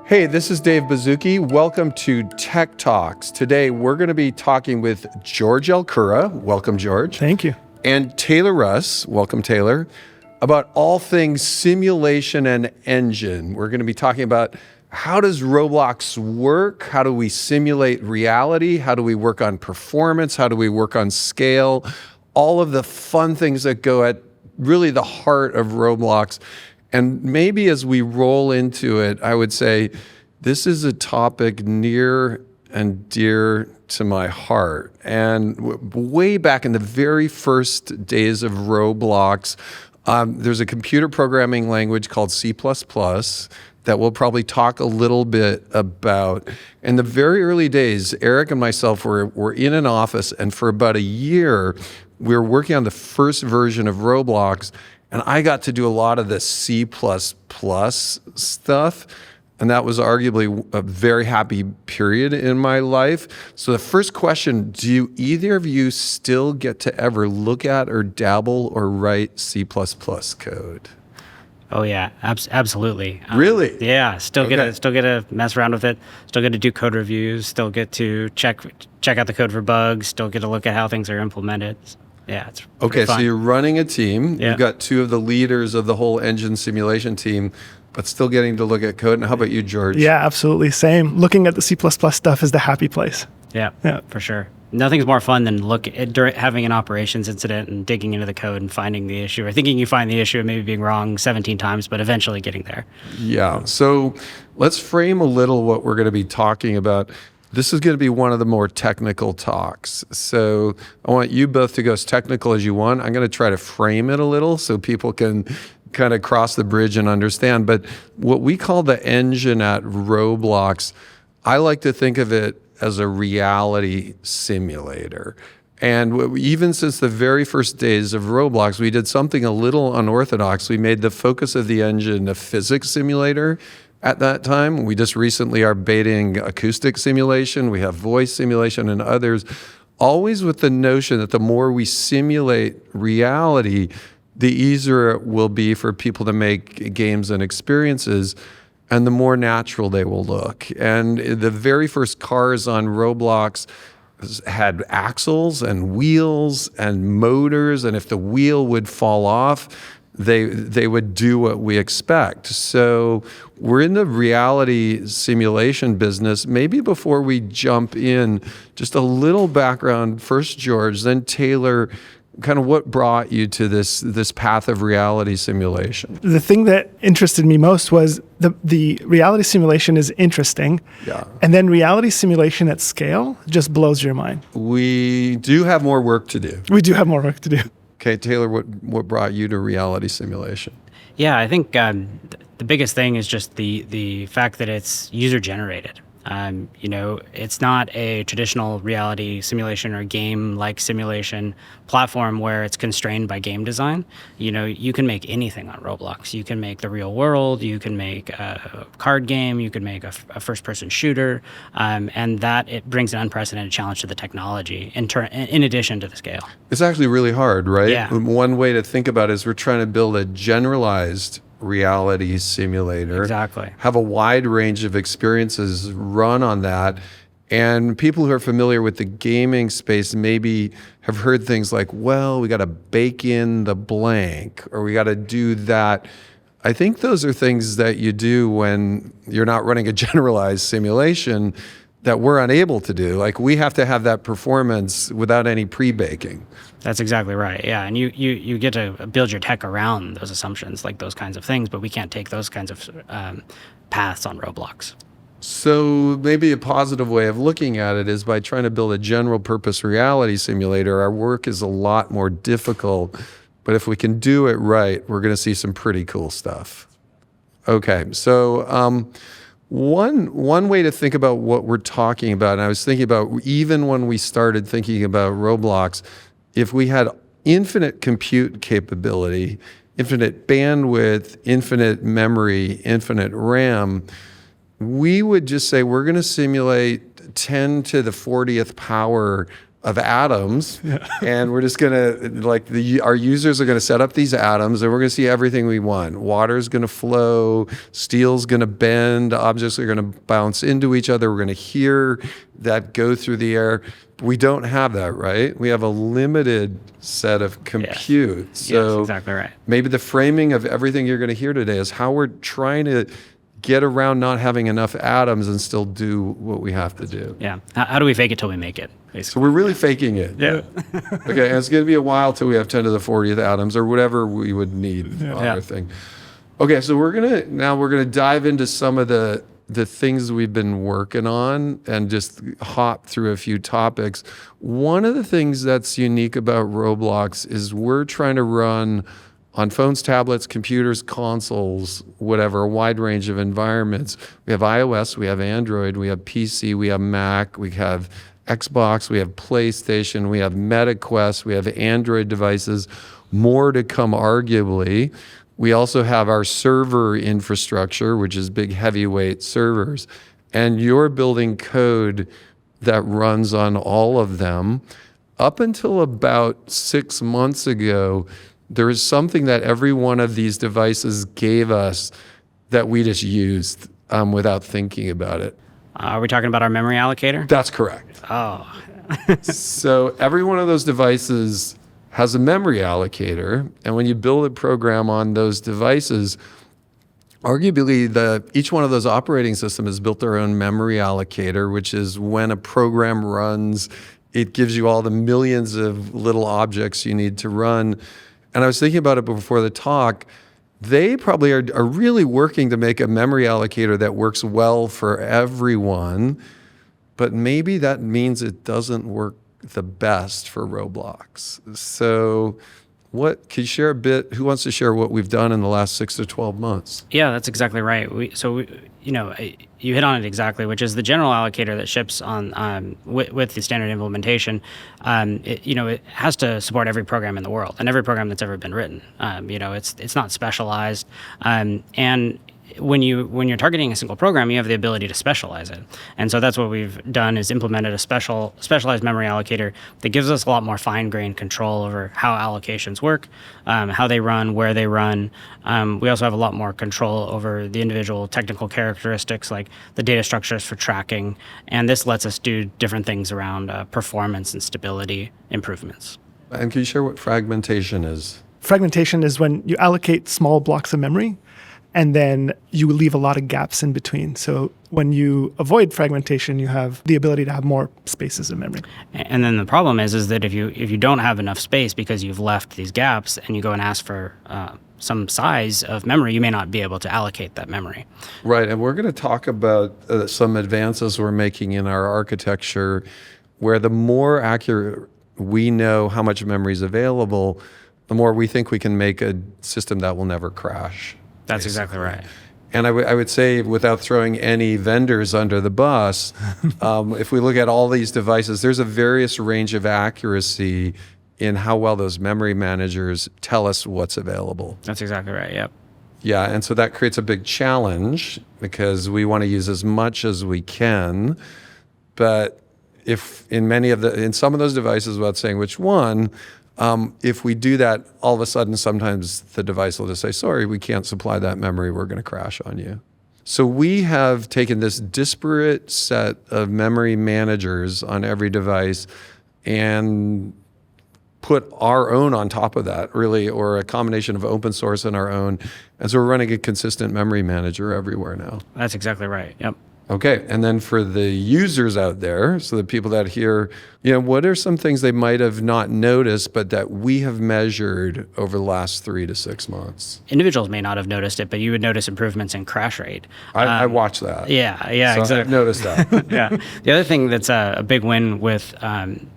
Hey, this is Dave Baszucki. Welcome to Tech Talks. Today, we're going to be talking with George ElKoura. Welcome, George. Thank you. And Taylor Russ. Welcome, Taylor. About all things simulation and engine. We're going to be talking about how does Roblox work? How do we simulate reality? How do we work on performance? How do we work on scale? All of the fun things that go at really the heart of Roblox. And maybe as we roll into it, I would say this is a topic near and dear to my heart. And way back in the very first days of Roblox, there's a computer programming language called C++ that we'll probably talk a little bit about. In the very early days, Eric and myself were in an office, and for about a year, we were working on the first version of Roblox. And I got to do a lot of the C++ stuff. And that was arguably a very happy period in my life. So the first question, do either of you still get to ever look at or dabble or write C++ code? Oh yeah, absolutely. Really? Yeah, still get to mess around with it. Still get to do code reviews. Still get to check out the code for bugs. Still get to look at how things are implemented. Yeah, it's okay. fun. So you're running a team. Yeah. You've got two of the leaders of the whole engine simulation team, but still getting to look at code. And how about you, George? Yeah, absolutely. Same. Looking at the C++ stuff is the happy place. Yeah, Yeah. for sure. Nothing's more fun than having an operations incident and digging into the code and finding the issue, or thinking you find the issue and maybe being wrong 17 times, but eventually getting there. Yeah. So let's frame a little what we're going to be talking about. This is going to be one of the more technical talks. So I want you both to go as technical as you want. I'm going to try to frame it a little so people can kind of cross the bridge and understand. But what we call the engine at Roblox, I like to think of it as a reality simulator. And even since the very first days of Roblox, we did something a little unorthodox. We made the focus of the engine a physics simulator. At that time, we just recently are betaing acoustic simulation. We have voice simulation and others, always with the notion that the more we simulate reality, the easier it will be for people to make games and experiences, and the more natural they will look. And the very first cars on Roblox had axles and wheels and motors, and if the wheel would fall off, they would do what we expect. So we're in the reality simulation business. Maybe before we jump in, just a little background. First, George, then Taylor, kind of what brought you to this path of reality simulation? The thing that interested me most was the reality simulation is interesting. Yeah. And then reality simulation at scale just blows your mind. We do have more work to do. We do have more work to do. Okay, Taylor, what brought you to reality simulation? Yeah, I think the biggest thing is just the fact that it's user generated. It's not a traditional reality simulation or game-like simulation platform where it's constrained by game design. You can make anything on Roblox. You can make the real world. You can make a card game. You can make a first-person shooter, and that it brings an unprecedented challenge to the technology in addition to the scale. It's actually really hard, right? Yeah. One way to think about it is we're trying to build a generalized reality simulator. Exactly. Have a wide range of experiences run on that. And people who are familiar with the gaming space maybe have heard things like, well, we got to bake in the blank, or we got to do that. I think those are things that you do when you're not running a generalized simulation that we're unable to do. Like, we have to have that performance without any pre-baking. That's exactly right. Yeah, and you get to build your tech around those assumptions, like those kinds of things, but we can't take those kinds of paths on Roblox. So maybe a positive way of looking at it is by trying to build a general purpose reality simulator, our work is a lot more difficult, but if we can do it right, we're going to see some pretty cool stuff. Okay, so one way to think about what we're talking about, and I was thinking about even when we started thinking about Roblox, if we had infinite compute capability, infinite bandwidth, infinite memory, infinite RAM, we would just say we're going to simulate 10 to the 40th power of atoms, and we're just gonna our users are gonna set up these atoms, and we're gonna see everything we want. Water's gonna flow, steel's gonna bend, objects are gonna bounce into each other. We're gonna hear that go through the air. We don't have that, right? We have a limited set of compute. Yes. So yes, exactly right. maybe the framing of everything you're gonna hear today is how we're trying to get around not having enough atoms and still do what we have to do. Yeah. How do we fake it till we make it? So Basically. we're really faking it. Yeah. Okay, and it's going to be a while till we have 10 to the 40th atoms or whatever we would need on our thing. Okay, so we're gonna dive into some of the things we've been working on and just hop through a few topics. One of the things that's unique about Roblox is we're trying to run on phones, tablets, computers, consoles, whatever, a wide range of environments. We have iOS, we have Android, we have PC, we have Mac, we have Xbox, we have PlayStation, we have MetaQuest, we have Android devices, more to come arguably. We also have our server infrastructure, which is big heavyweight servers. And you're building code that runs on all of them. Up until about 6 months ago, there is something that every one of these devices gave us that we just used without thinking about it. Are we talking about our memory allocator? That's correct. Oh. So every one of those devices has a memory allocator, and when you build a program on those devices, arguably each one of those operating systems has built their own memory allocator, which is when a program runs, it gives you all the millions of little objects you need to run. And I was thinking about it before the talk. They probably are really working to make a memory allocator that works well for everyone, but maybe that means it doesn't work the best for Roblox. So can you share a bit? Who wants to share what we've done in the last 6 to 12 months? Yeah, that's exactly right. You hit on it exactly, which is the general allocator that ships on with the standard implementation. It has to support every program in the world and every program that's ever been written. It's not specialized, and when you're targeting a single program, you have the ability to specialize it. And so that's what we've done, is implemented a specialized memory allocator that gives us a lot more fine-grained control over how allocations work, how they run, where they run. We also have a lot more control over the individual technical characteristics, like the data structures for tracking. And this lets us do different things around performance and stability improvements. And can you share what fragmentation is? Fragmentation is when you allocate small blocks of memory and then you leave a lot of gaps in between. So when you avoid fragmentation, you have the ability to have more spaces of memory. And then the problem is that if you don't have enough space because you've left these gaps and you go and ask for some size of memory, you may not be able to allocate that memory. Right, and we're going to talk about some advances we're making in our architecture, where the more accurate we know how much memory is available, the more we think we can make a system that will never crash. That's basically. exactly right. And I would say, without throwing any vendors under the bus, if we look at all these devices, there's a various range of accuracy in how well those memory managers tell us what's available. That's exactly right, yep. Yeah, and so that creates a big challenge because we want to use as much as we can. But if in some of those devices, without saying which one, if we do that, all of a sudden, sometimes the device will just say, sorry, we can't supply that memory, we're going to crash on you. So we have taken this disparate set of memory managers on every device and put our own on top of that, really, or a combination of open source and our own. And so we're running a consistent memory manager everywhere now. That's exactly right, yep. Okay, and then for the users out there, so the people that hear, what are some things they might have not noticed, but that we have measured over the last 3 to 6 months? Individuals may not have noticed it, but you would notice improvements in crash rate. I watched that. Yeah, so exactly. I've noticed that. Yeah. The other thing that's a big win with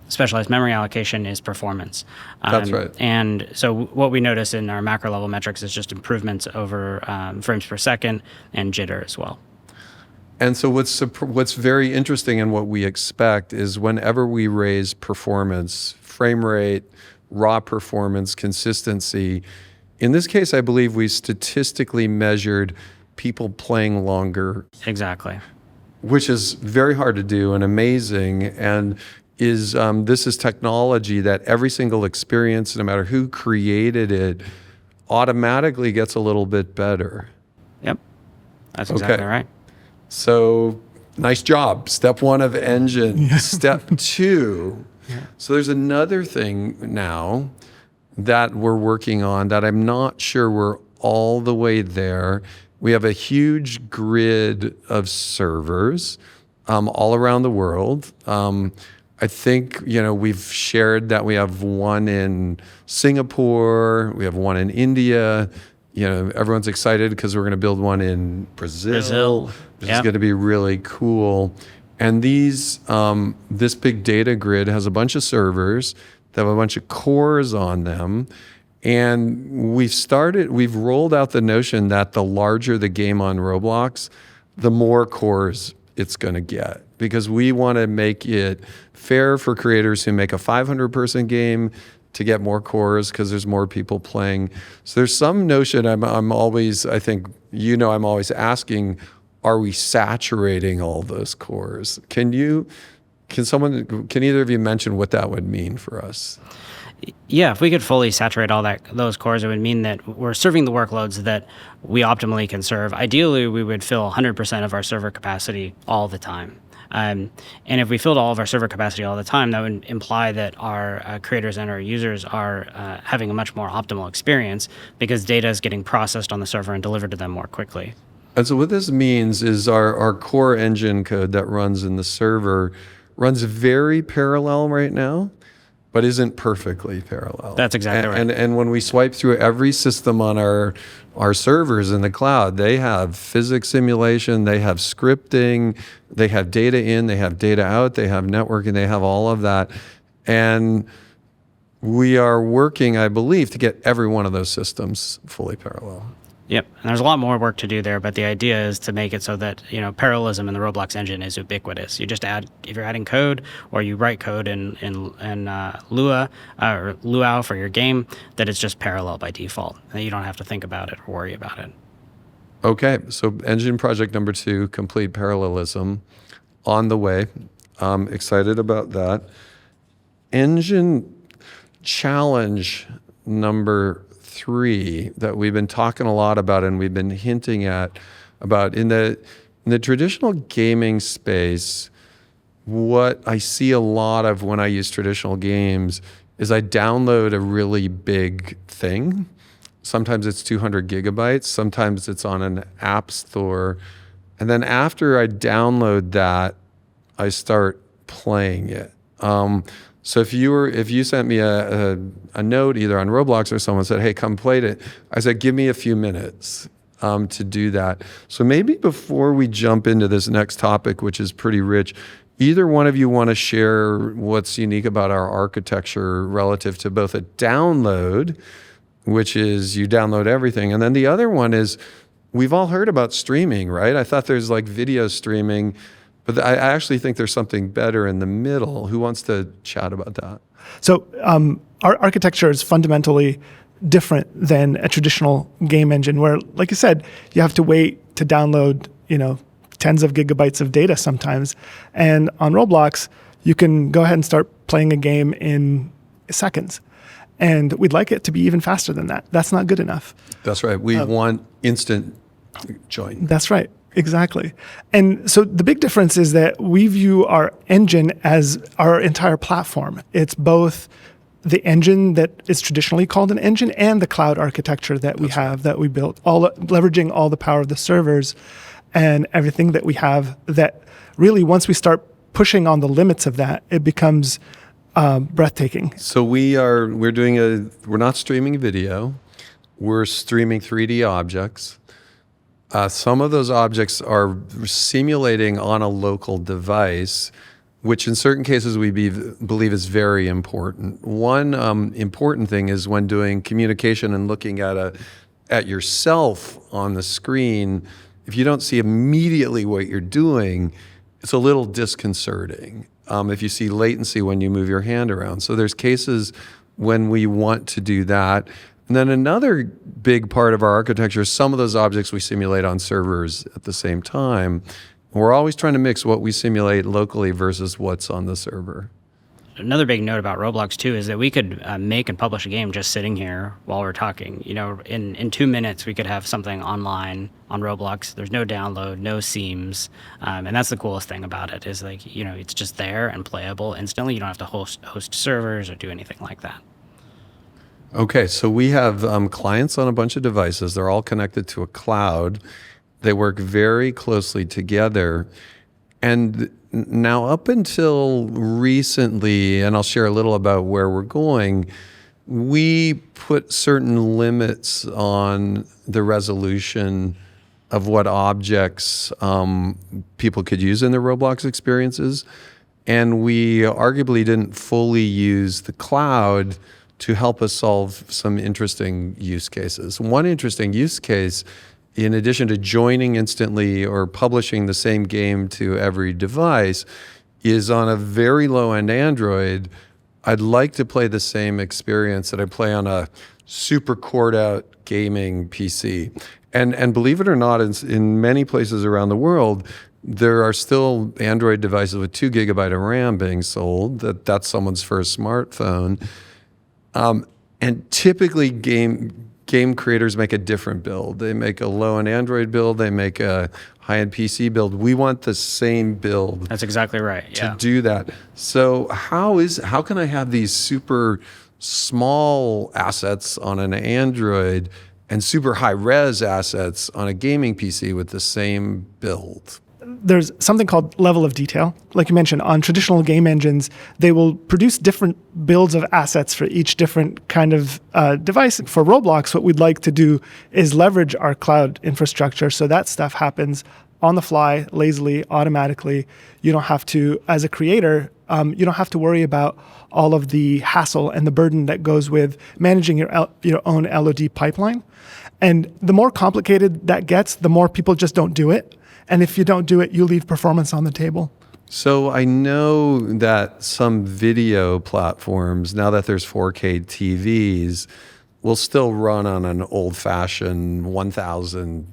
specialized memory allocation is performance. That's right. And so what we notice in our macro level metrics is just improvements over frames per second and jitter as well. And so what's very interesting and what we expect is whenever we raise performance, frame rate, raw performance, consistency, in this case, I believe we statistically measured people playing longer. Exactly. Which is very hard to do and amazing. And is this is technology that every single experience, no matter who created it, automatically gets a little bit better. Yep, that's exactly right. So nice job. Step one of Engine. Step two. So there's another thing now that we're working on that I'm not sure we're all the way there. We have a huge grid of servers all around the world. I think, we've shared that we have one in Singapore, we have one in India. Everyone's excited because we're going to build one in Brazil. Which is going to be really cool. And this big data grid has a bunch of servers that have a bunch of cores on them. And we've rolled out the notion that the larger the game on Roblox, the more cores it's going to get, because we want to make it fair for creators who make a 500-person game to get more cores because there's more people playing. So there's some notion I'm always asking, are we saturating all those cores? Can either of you mention what that would mean for us? Yeah, if we could fully saturate all those cores, it would mean that we're serving the workloads that we optimally can serve. Ideally, we would fill 100% of our server capacity all the time. And if we filled all of our server capacity all the time, that would imply that our creators and our users are having a much more optimal experience because data is getting processed on the server and delivered to them more quickly. And so what this means is our core engine code that runs in the server runs very parallel right now, but isn't perfectly parallel. That's exactly right. And when we swipe through every system on our servers in the cloud, they have physics simulation, they have scripting, they have data in, they have data out, they have networking, they have all of that. And we are working, I believe, to get every one of those systems fully parallel. Yep, and there's a lot more work to do there, but the idea is to make it so that parallelism in the Roblox engine is ubiquitous. You just add, if you're adding code or you write code in Lua or Luau for your game, that it's just parallel by default, and you don't have to think about it or worry about it. Okay, so engine project number 2, complete parallelism, on the way. Excited about that. Engine challenge number 3 that we've been talking a lot about and we've been hinting at about in the traditional gaming space. What I see a lot of when I use traditional games is I download a really big thing. Sometimes it's 200 gigabytes, sometimes it's on an app store, and then after I download that, I start playing it. So if you sent me a note either on Roblox or someone said, hey, come play it, I said, give me a few minutes to do that. So maybe before we jump into this next topic, which is pretty rich, either one of you want to share what's unique about our architecture relative to both a download, which is you download everything, and then the other one is we've all heard about streaming, right? I thought there's like video streaming, but I actually think there's something better in the middle. Who wants to chat about that? So our architecture is fundamentally different than a traditional game engine where, like you said, you have to wait to download, tens of gigabytes of data sometimes. And on Roblox, you can go ahead and start playing a game in seconds. And we'd like it to be even faster than that. That's not good enough. That's right. We want instant join. That's right. Exactly. And so the big difference is that we view our engine as our entire platform. It's both the engine that is traditionally called an engine and the cloud architecture that we have, that we built, leveraging all the power of the servers and everything that we have, that really once we start pushing on the limits of that, it becomes breathtaking. So we're not streaming video, we're streaming 3D objects. Some of those objects are simulating on a local device, which in certain cases we believe is very important. One important thing is when doing communication and looking at yourself on the screen, if you don't see immediately what you're doing, it's a little disconcerting. If you see latency when you move your hand around. So there's cases when we want to do that. And then another big part of our architecture is some of those objects we simulate on servers at the same time. We're always trying to mix what we simulate locally versus what's on the server. another big note about Roblox too is that we could make and publish a game just sitting here while we're talking. In 2 minutes we could have something online on Roblox. There's no download, no seams, and that's the coolest thing about it. Is it's just there and playable instantly. You don't have to host servers or do anything like that. Okay, so we have clients on a bunch of devices. They're all connected to a cloud. They work very closely together. And now up until recently, and I'll share a little about where we're going, we put certain limits on the resolution of what objects people could use in their Roblox experiences. And we arguably didn't fully use the cloud to help us solve some interesting use cases. One interesting use case, in addition to joining instantly or publishing the same game to every device, is on a very low-end Android, I'd like to play the same experience that I play on a super cored-out gaming PC. And believe it or not, in many places around the world, there are still Android devices with 2 GB of RAM being sold. That's someone's first smartphone. And typically game creators make a different build. They make a low-end Android build. They make a high-end PC build. We want the same build. That's exactly right. To do that. So how can I have these super small assets on an Android and super high-res assets on a gaming PC with the same build? There's something called level of detail. Like you mentioned, on traditional game engines, they will produce different builds of assets for each different kind of device. For Roblox, what we'd like to do is leverage our cloud infrastructure so that stuff happens on the fly, lazily, automatically. You don't have to, as a creator, you don't have to worry about all of the hassle and the burden that goes with managing your own LOD pipeline. And the more complicated that gets, the more people just don't do it. And if you don't do it, you leave performance on the table. So I know that some video platforms, now that there's 4K TVs, will still run on an old-fashioned 1,000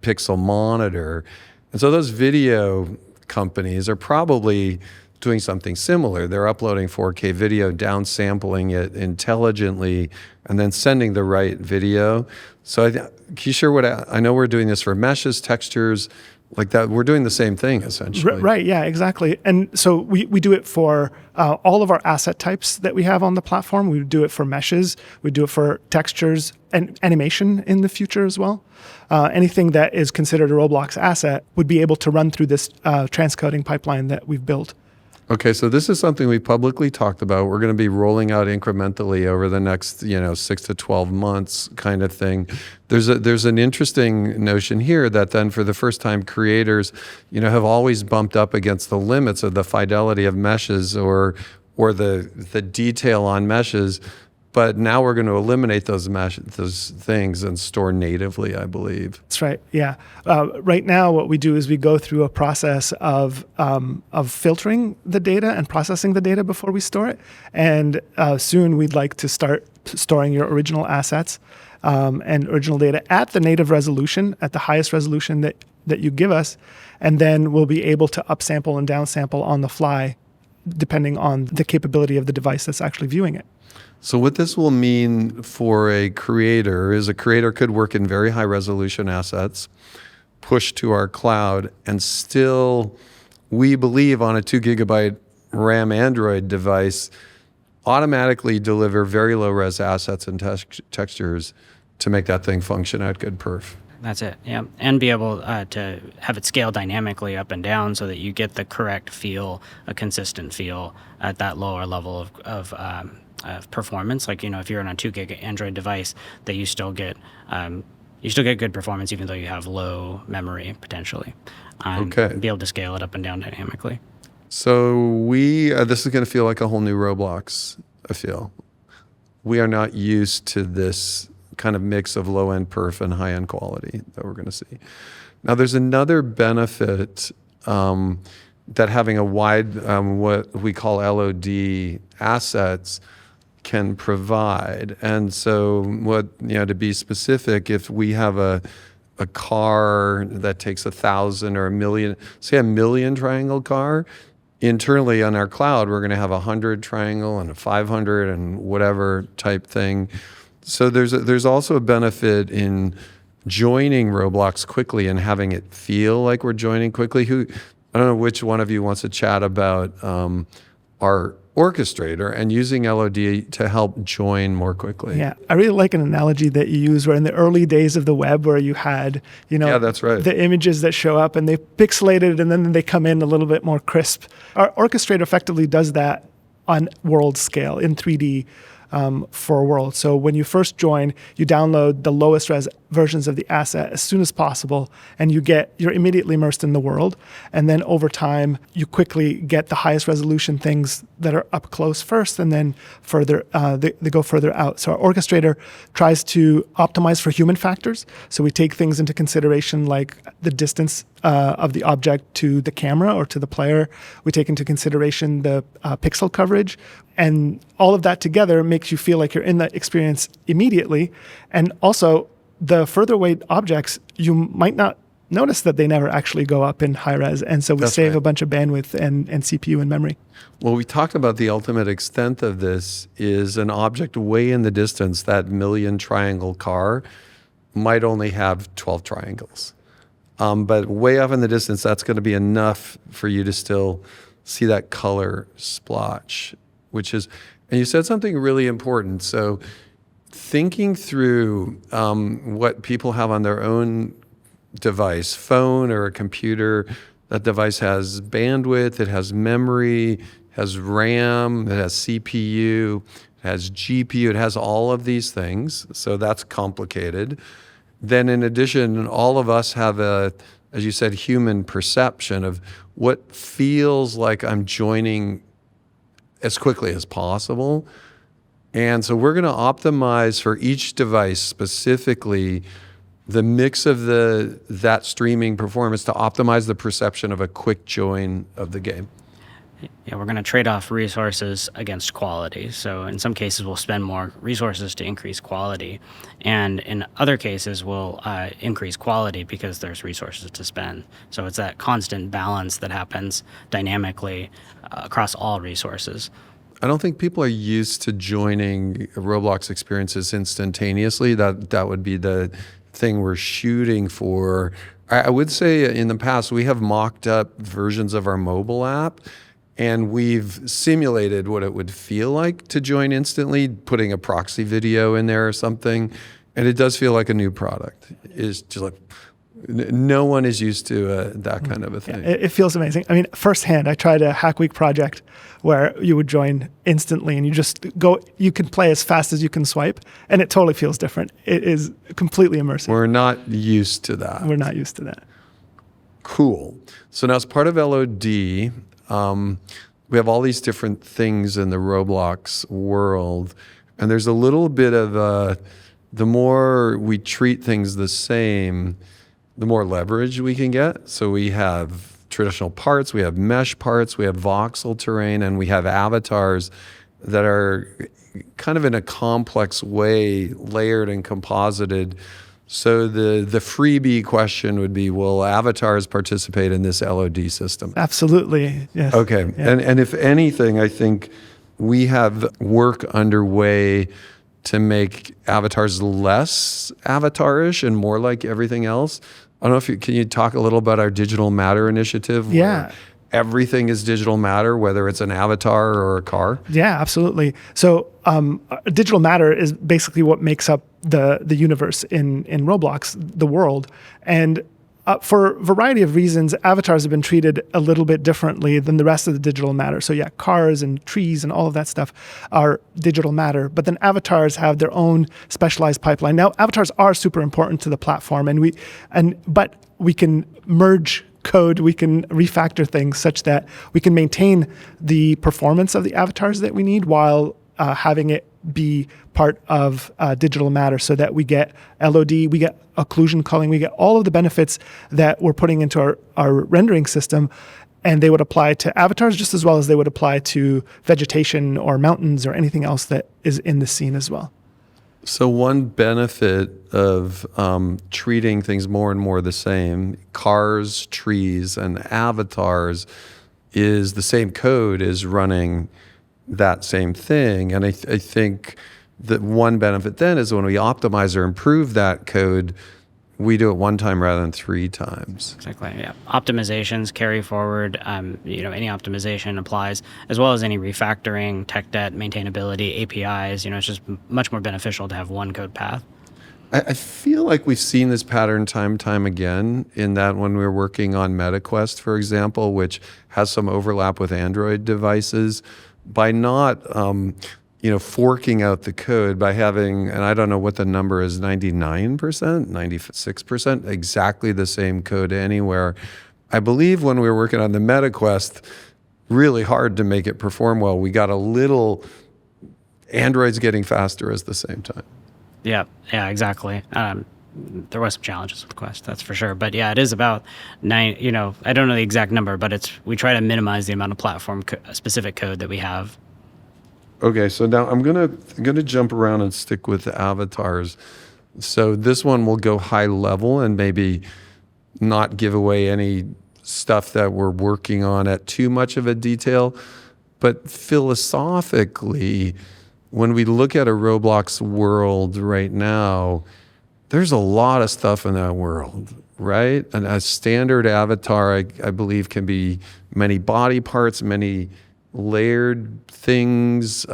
pixel monitor. And so those video companies are probably doing something similar. They're uploading 4K video, downsampling it intelligently, and then sending the right video. So can you share what I know we're doing this for meshes, textures, like that. We're doing the same thing essentially. Right, yeah, exactly. And so we do it for all of our asset types that we have on the platform. We do it for meshes. We do it for textures and animation in the future as well. Anything that is considered a Roblox asset would be able to run through this transcoding pipeline that we've built. Okay, so this is something we publicly talked about. We're going to be rolling out incrementally over the next, 6 to 12 months kind of thing. There's an interesting notion here that then for the first time creators, have always bumped up against the limits of the fidelity of meshes or the detail on meshes. But now we're going to eliminate those things and store natively, I believe. That's right. Yeah. Right now, what we do is we go through a process of filtering the data and processing the data before we store it. And soon we'd like to start storing your original assets and original data at the native resolution, at the highest resolution that you give us. And then we'll be able to upsample and downsample on the fly, depending on the capability of the device that's actually viewing it. So what this will mean for a creator is a creator could work in very high resolution assets, push to our cloud, and still, we believe on a 2 GB RAM Android device, automatically deliver very low res assets and textures to make that thing function at good perf. That's it, yeah. And be able to have it scale dynamically up and down so that you get the correct feel, a consistent feel at that lower level of performance. Like, if you're on a 2 gig Android device, that you still get good performance even though you have low memory potentially. Okay. Be able to scale it up and down dynamically. So this is going to feel like a whole new Roblox, I feel. We are not used to this kind of mix of low-end perf and high-end quality that we're going to see. Now, there's another benefit that having a wide, what we call LOD assets can provide. And so to be specific, if we have a car that takes 1,000 or 1 million, say a 1 million triangle car, internally on our cloud, we're going to have a 100 triangle and a 500 and whatever type thing. So there's also a benefit in joining Roblox quickly and having it feel like we're joining quickly. I don't know which one of you wants to chat about our orchestrator and using LOD to help join more quickly. Yeah, I really like an analogy that you use where in the early days of the web where you had, Yeah, that's right. the images that show up and they pixelated and then they come in a little bit more crisp. Our orchestrator effectively does that on world scale in 3D for a world. So when you first join, you download the lowest res versions of the asset as soon as possible, and you're immediately immersed in the world. And then over time, you quickly get the highest resolution things that are up close first, and then further they go further out. So our orchestrator tries to optimize for human factors. So we take things into consideration like the distance of the object to the camera or to the player. We take into consideration the pixel coverage. And all of that together makes you feel like you're in that experience immediately. And also, the further away objects, you might not notice that they never actually go up in high res. And so we save a bunch of bandwidth and CPU and memory. Well, we talked about the ultimate extent of this is an object way in the distance, that million triangle car might only have 12 triangles. But way off in the distance, that's going to be enough for you to still see that color splotch, and you said something really important. So thinking through what people have on their own device, phone or a computer, that device has bandwidth, it has memory, has RAM, it has CPU, it has GPU, it has all of these things. So that's complicated. Then in addition, all of us have as you said, human perception of what feels like I'm joining as quickly as possible. And so we're going to optimize for each device specifically the mix of that streaming performance to optimize the perception of a quick join of the game. Yeah, we're going to trade off resources against quality. So in some cases, we'll spend more resources to increase quality. And in other cases, we'll increase quality because there's resources to spend. So it's that constant balance that happens dynamically across all resources. I don't think people are used to joining Roblox experiences instantaneously. That would be the thing we're shooting for. I would say in the past, we have mocked up versions of our mobile app, and we've simulated what it would feel like to join instantly, putting a proxy video in there or something. And it does feel like a new product. It's just like, no one is used to that kind of a thing. Yeah, it feels amazing. I mean, firsthand, I tried a Hack Week project where you would join instantly and you can play as fast as you can swipe, and it totally feels different. It is completely immersive. We're not used to that. We're not used to that. Cool. So now as part of LOD, we have all these different things in the Roblox world, and there's a little bit of the more we treat things the same, the more leverage we can get. So we have traditional parts, we have mesh parts, we have voxel terrain, and we have avatars that are kind of in a complex way layered and composited. So the freebie question would be, will avatars participate in this LOD system? Absolutely, yes. Okay, Yeah. And if anything, I think we have work underway to make avatars less avatarish and more like everything else. I don't know can you talk a little about our digital matter initiative? Yeah. Where everything is digital matter, whether it's an avatar or a car? Yeah, absolutely. So digital matter is basically what makes up the universe in Roblox, the world. And for a variety of reasons, avatars have been treated a little bit differently than the rest of the digital matter. So yeah, cars and trees and all of that stuff are digital matter. But then avatars have their own specialized pipeline. Now, avatars are super important to the platform, but we can merge code, we can refactor things such that we can maintain the performance of the avatars that we need while having it be part of digital matter, so that we get LOD, we get occlusion culling, we get all of the benefits that we're putting into our rendering system, and they would apply to avatars just as well as they would apply to vegetation or mountains or anything else that is in the scene as well. So one benefit of treating things more and more the same, cars, trees, and avatars, is the same code is running that same thing. And I think that one benefit then is when we optimize or improve that code, we do it one time rather than 3 times. Exactly. Yeah. Optimizations carry forward. Any optimization applies, as well as any refactoring, tech debt, maintainability, APIs. It's just much more beneficial to have one code path. I feel like we've seen this pattern time again in that when we were working on MetaQuest, for example, which has some overlap with Android devices, by not forking out the code, by having, and I don't know what the number is, 99%, 96%, exactly the same code anywhere. I believe when we were working on the MetaQuest, really hard to make it perform well. We got a little Android's getting faster at the same time. Yeah, exactly. There was some challenges with Quest, that's for sure. But yeah, it is about 9. I don't know the exact number, but we try to minimize the amount of platform specific code that we have. Okay, so now I'm gonna jump around and stick with the avatars. So this one will go high level and maybe not give away any stuff that we're working on at too much of a detail. But philosophically, when we look at a Roblox world right now, there's a lot of stuff in that world, right? And a standard avatar, I believe, can be many body parts, many layered things,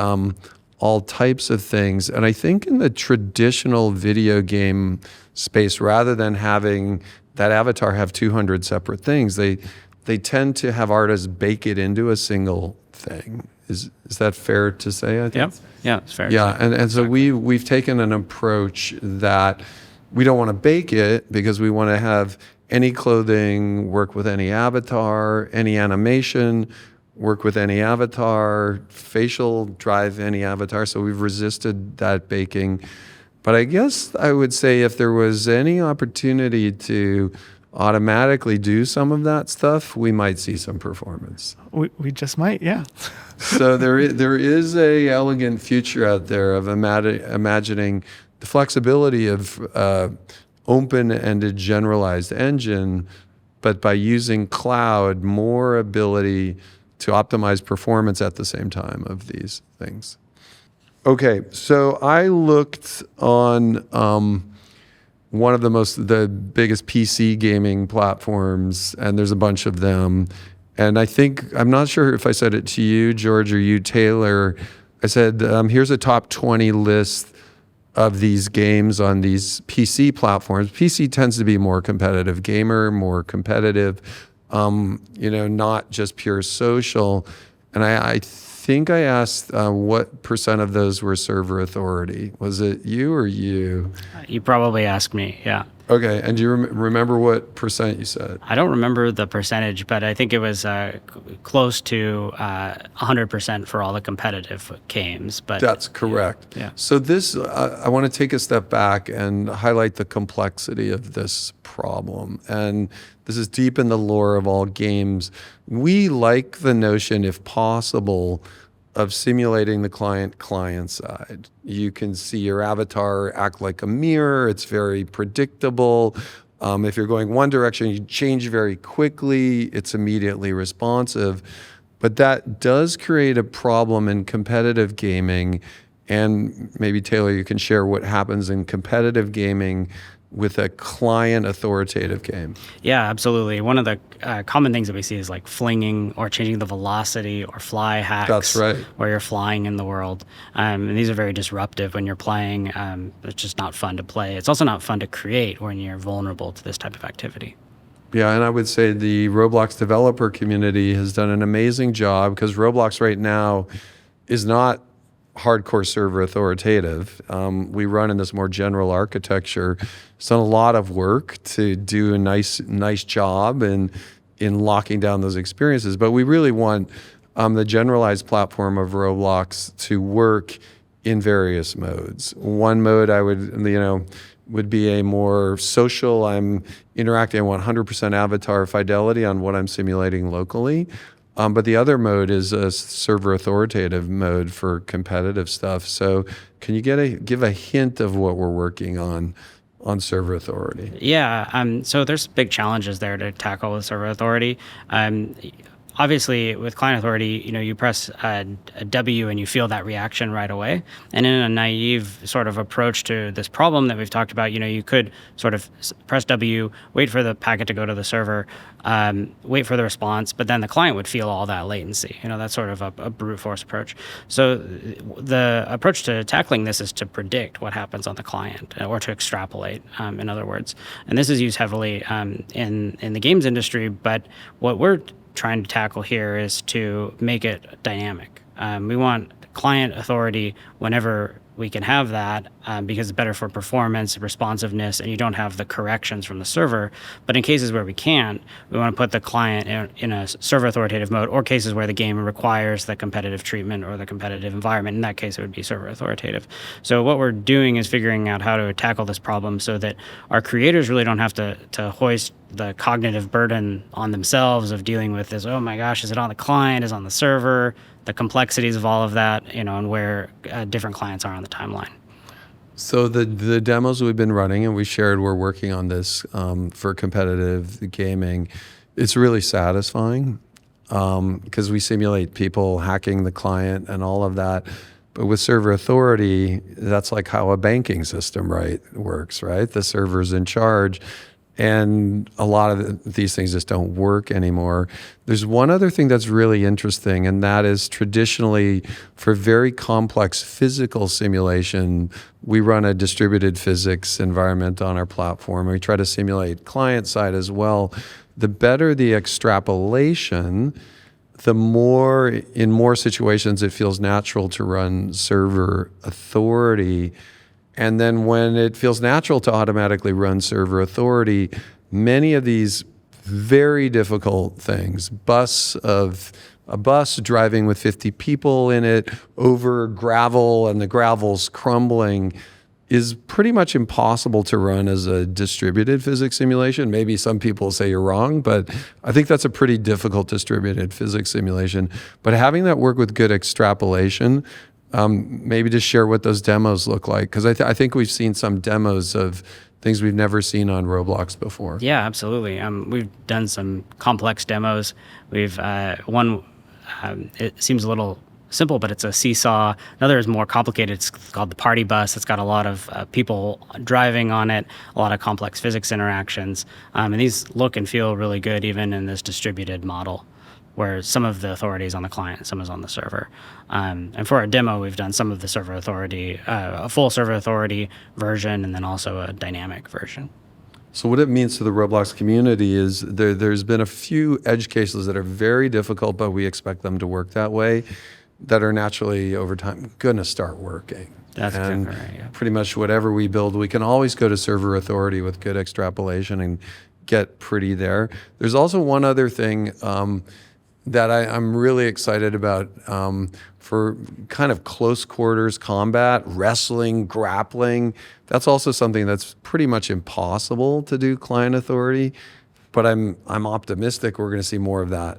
all types of things. And I think in the traditional video game space, rather than having that avatar have 200 separate things, they tend to have artists bake it into a single thing. Is that fair to say? I think. Yeah, it's fair. Yeah, and so we've taken an approach that we don't want to bake it because we want to have any clothing work with any avatar, any animation work with any avatar, facial drive any avatar. So we've resisted that baking. But I guess I would say if there was any opportunity to automatically do some of that stuff, we might see some performance. We just might, yeah. So there is a elegant future out there of imagining the flexibility of open-ended generalized engine, but by using cloud, more ability to optimize performance at the same time of these things. Okay, so I looked on one of the biggest PC gaming platforms, and there's a bunch of them. And I'm not sure if I said it to you, George, or you, Taylor. I said, here's a top 20 list of these games on these PC platforms. PC tends to be more competitive gamer, more competitive, not just pure social. And I think I asked what % of those were server authority. Was it you or you? You probably asked me, yeah. Okay, and do you remember what % you said? I don't remember the percentage, but I think it was close to 100% for all the competitive games. But that's correct. Yeah. So this, I want to take a step back and highlight the complexity of this problem. And this is deep in the lore of all games. We like the notion, if possible, of simulating the client side. You can see your avatar act like a mirror. It's very predictable. If you're going one direction, you change very quickly. It's immediately responsive. But that does create a problem in competitive gaming. And maybe, Taylor, you can share what happens in competitive gaming with a client authoritative game. Yeah, absolutely. One of the common things that we see is like flinging or changing the velocity or fly hacks. That's right. Where you're flying in the world. And these are very disruptive when you're playing. It's just not fun to play. It's also not fun to create when you're vulnerable to this type of activity. Yeah, and I would say the Roblox developer community has done an amazing job because Roblox right now is not hardcore server authoritative. We run in this more general architecture. It's done a lot of work to do a nice job in locking down those experiences. But we really want the generalized platform of Roblox to work in various modes. One mode would be a more social. I'm interacting. I want 100% avatar fidelity on what I'm simulating locally. But the other mode is a server authoritative mode for competitive stuff. So can you give a hint of what we're working on server authority? Yeah, so there's big challenges there to tackle with server authority. obviously with client authority, you press a W and you feel that reaction right away. And in a naive sort of approach to this problem that we've talked about, you could sort of press W, wait for the packet to go to the server, wait for the response, but then the client would feel all that latency. That's sort of a brute force approach. So the approach to tackling this is to predict what happens on the client, or to extrapolate, in other words. And this is used heavily in the games industry, but what we're trying to tackle here is to make it dynamic. We want client authority whenever we can have that, because it's better for performance, responsiveness, and you don't have the corrections from the server. But in cases where we can't, we want to put the client in a server authoritative mode, or cases where the game requires the competitive treatment or the competitive environment. In that case, it would be server authoritative. So what we're doing is figuring out how to tackle this problem so that our creators really don't have to hoist the cognitive burden on themselves of dealing with this, oh my gosh, is it on the client, is it on the server, the complexities of all of that, and where different clients are on the timeline. So the demos we've been running, and we shared we're working on this for competitive gaming, it's really satisfying because we simulate people hacking the client and all of that. But with server authority, that's like how a banking system works, right? The server's in charge. And a lot of these things just don't work anymore. There's one other thing that's really interesting, and that is traditionally for very complex physical simulation, we run a distributed physics environment on our platform. We try to simulate client side as well. The better the extrapolation, the more, in more situations, it feels natural to run server authority. And then when it feels natural to automatically run server authority, many of these very difficult things, a bus driving with 50 people in it over gravel and the gravel's crumbling, is pretty much impossible to run as a distributed physics simulation. Maybe some people say you're wrong, but I think that's a pretty difficult distributed physics simulation. But having that work with good extrapolation, maybe just share what those demos look like, because I think we've seen some demos of things we've never seen on Roblox before. Yeah, absolutely. We've done some complex demos. We've one, it seems a little simple, but it's a seesaw. Another is more complicated. It's called the party bus. It's got a lot of people driving on it, a lot of complex physics interactions. And these look and feel really good even in this distributed model, where some of the authority is on the client, some is on the server. And for our demo, we've done some of the server authority, a full server authority version, and then also a dynamic version. So what it means to the Roblox community is there's been a few edge cases that are very difficult, but we expect them to work that way, that are naturally over time going to start working. That's and exactly right, yeah. Pretty much whatever we build, we can always go to server authority with good extrapolation and get pretty there. There's also one other thing that I'm really excited about for kind of close quarters combat, wrestling, grappling. That's also something that's pretty much impossible to do client authority, but I'm optimistic we're going to see more of that.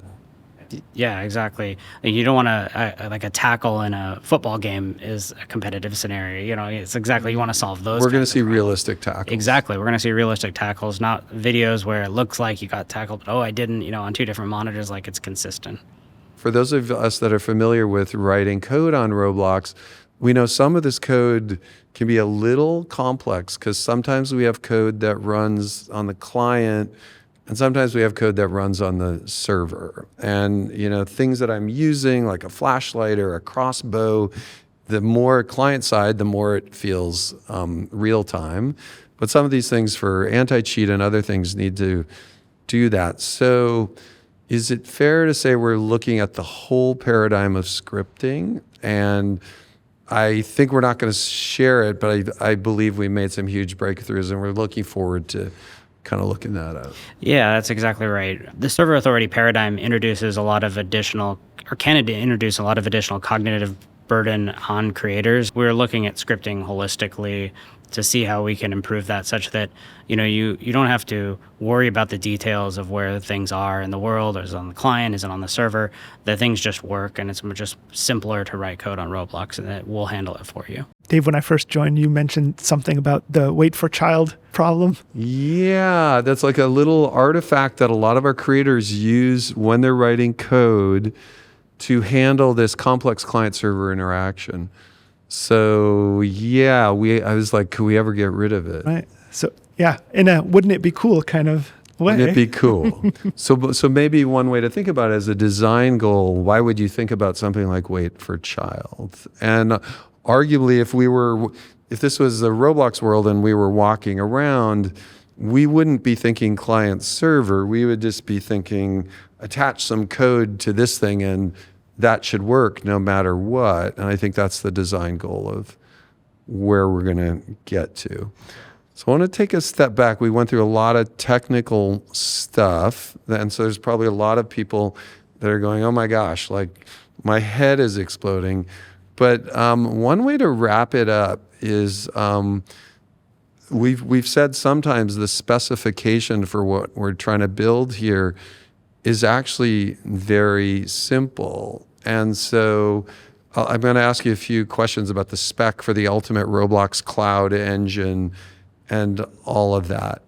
Yeah, exactly. You don't want to, like a tackle in a football game is a competitive scenario. It's exactly, you want to solve those. We're going to see realistic tackles. Exactly. We're going to see realistic tackles, not videos where it looks like you got tackled, but I didn't, on two different monitors, like it's consistent. For those of us that are familiar with writing code on Roblox, we know some of this code can be a little complex because sometimes we have code that runs on the client and sometimes we have code that runs on the server. And, things that I'm using, like a flashlight or a crossbow, the more client side, the more it feels real time. But some of these things for anti-cheat and other things need to do that. So is it fair to say we're looking at the whole paradigm of scripting? And I think we're not going to share it, but I believe we made some huge breakthroughs, and we're looking forward to kind of looking that up. Yeah, that's exactly right. The server authority paradigm introduces a lot of additional, or can introduce a lot of additional cognitive burden on creators. We're looking at scripting holistically to see how we can improve that, such that you don't have to worry about the details of where things are in the world, or is it on the client, is it on the server. The things just work, and it's just simpler to write code on Roblox, and it will handle it for you. Dave, when I first joined, you mentioned something about the wait for child problem. Yeah, that's like a little artifact that a lot of our creators use when they're writing code to handle this complex client-server interaction. So yeah, I was like, could we ever get rid of it? Right. So yeah, in a wouldn't it be cool kind of way. Wouldn't it be cool? So maybe one way to think about it as a design goal, why would you think about something like wait for child? And arguably, if this was the Roblox world and we were walking around, we wouldn't be thinking client server. We would just be thinking attach some code to this thing and that should work no matter what. And I think that's the design goal of where we're going to get to. So I want to take a step back. We went through a lot of technical stuff. And so there's probably a lot of people that are going, oh my gosh, like my head is exploding. But one way to wrap it up is we've said sometimes the specification for what we're trying to build here is actually very simple. And so I'm going to ask you a few questions about the spec for the ultimate Roblox cloud engine and all of that.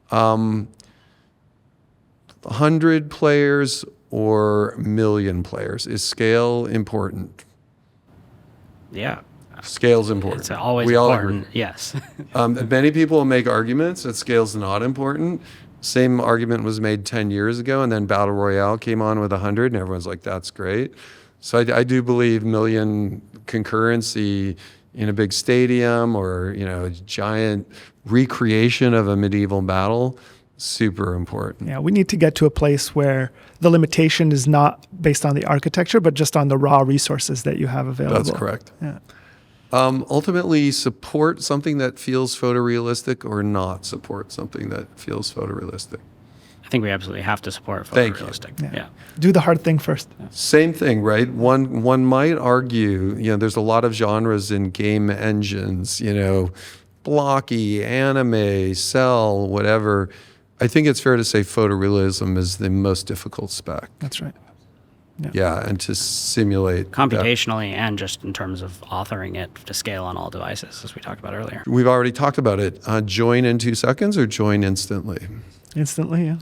100 players or million players? Is scale important? Yeah. Scale's important. It's always we all important. agree. Yes. Many people make arguments that scale's not important. Same argument was made 10 years ago, and then Battle Royale came on with 100, and everyone's like, that's great. So I do believe million concurrency in a big stadium or a giant recreation of a medieval battle, super important. Yeah, we need to get to a place where the limitation is not based on the architecture, but just on the raw resources that you have available. That's correct. Yeah. Ultimately, support something that feels photorealistic or not support something that feels photorealistic. I think we absolutely have to support Thank you. photorealistic. Yeah. Do the hard thing first. Same thing, right? One might argue, there's a lot of genres in game engines, blocky, anime, cell, whatever. I think it's fair to say photorealism is the most difficult spec. That's right. Yeah, and to simulate Computationally and just in terms of authoring it to scale on all devices, as we talked about earlier. We've already talked about it. Join in 2 seconds or join instantly? Instantly, yeah.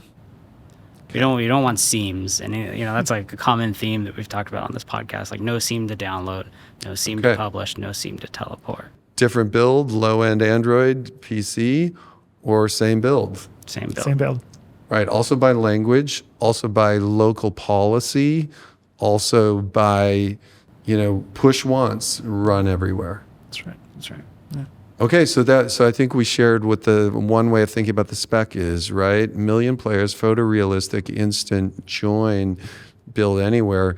You don't want seams, and that's like a common theme that we've talked about on this podcast. Like no seam to download, no seam to publish, no seam to teleport. Different build, low-end Android, PC, or same build? Same build. Same build. Right. Also by language, also by local policy, also by, push once, run everywhere. That's right. That's right. Yeah. Okay, so I think we shared what the one way of thinking about the spec is, right? Million players, photorealistic, instant, join, build anywhere.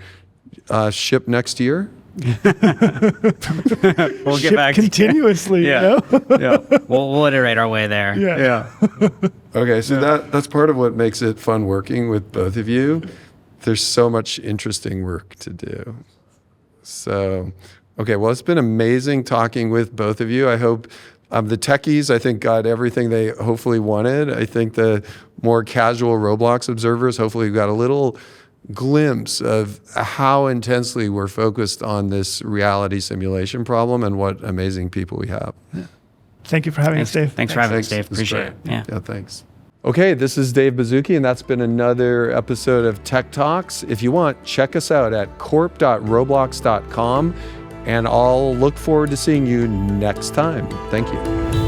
Ship next year? We'll get Ship back continuously. Yeah. We'll iterate our way there. Yeah. Okay, so that's part of what makes it fun working with both of you. There's so much interesting work to do. So, okay, well, it's been amazing talking with both of you. I hope the techies, I think, got everything they hopefully wanted. I think the more casual Roblox observers hopefully got a little glimpse of how intensely we're focused on this reality simulation problem and what amazing people we have. Yeah. Thank you for having us, Dave. Thanks for having us, Dave. Appreciate it. Yeah, thanks. Okay, this is Dave Baszucki, and that's been another episode of Tech Talks. If you want, check us out at corp.roblox.com, and I'll look forward to seeing you next time. Thank you.